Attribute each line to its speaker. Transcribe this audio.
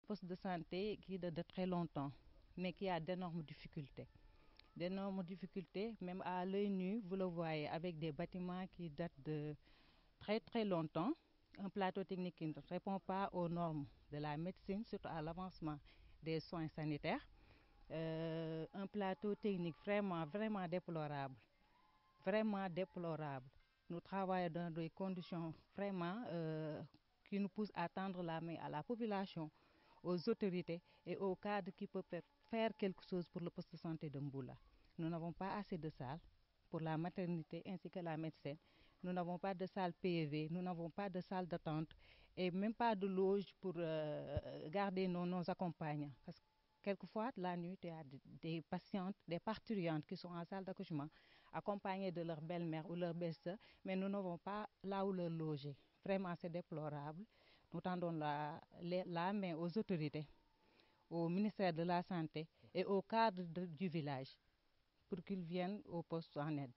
Speaker 1: poste de santé qui date de très longtemps, mais qui a d'énormes difficultés. D'énormes difficultés, même à l'œil nu, vous le voyez, avec des bâtiments qui datent de très très longtemps, un plateau technique qui ne répond pas aux normes de la médecine, surtout à l'avancement des soins sanitaires. Un plateau technique vraiment déplorable. Vraiment déplorable. Nous travaillons dans des conditions vraiment qui nous poussent à tendre la main à la population, aux autorités et aux cadres qui peuvent faire quelque chose pour le poste de santé de Mboula. Nous n'avons pas assez de salles pour la maternité ainsi que la médecine. Nous n'avons pas de salle PV, nous n'avons pas de salle d'attente et même pas de loge pour garder nos accompagnants. Parce que quelquefois, la nuit, il y a des patientes, des parturientes qui sont en salle d'accouchement, accompagnées de leur belle-mère ou leur belle-sœur, mais nous n'avons pas là où leur loger. Vraiment, c'est déplorable. Nous tendons la main aux autorités, au ministère de la Santé et au cadre du village pour qu'ils viennent au poste en aide.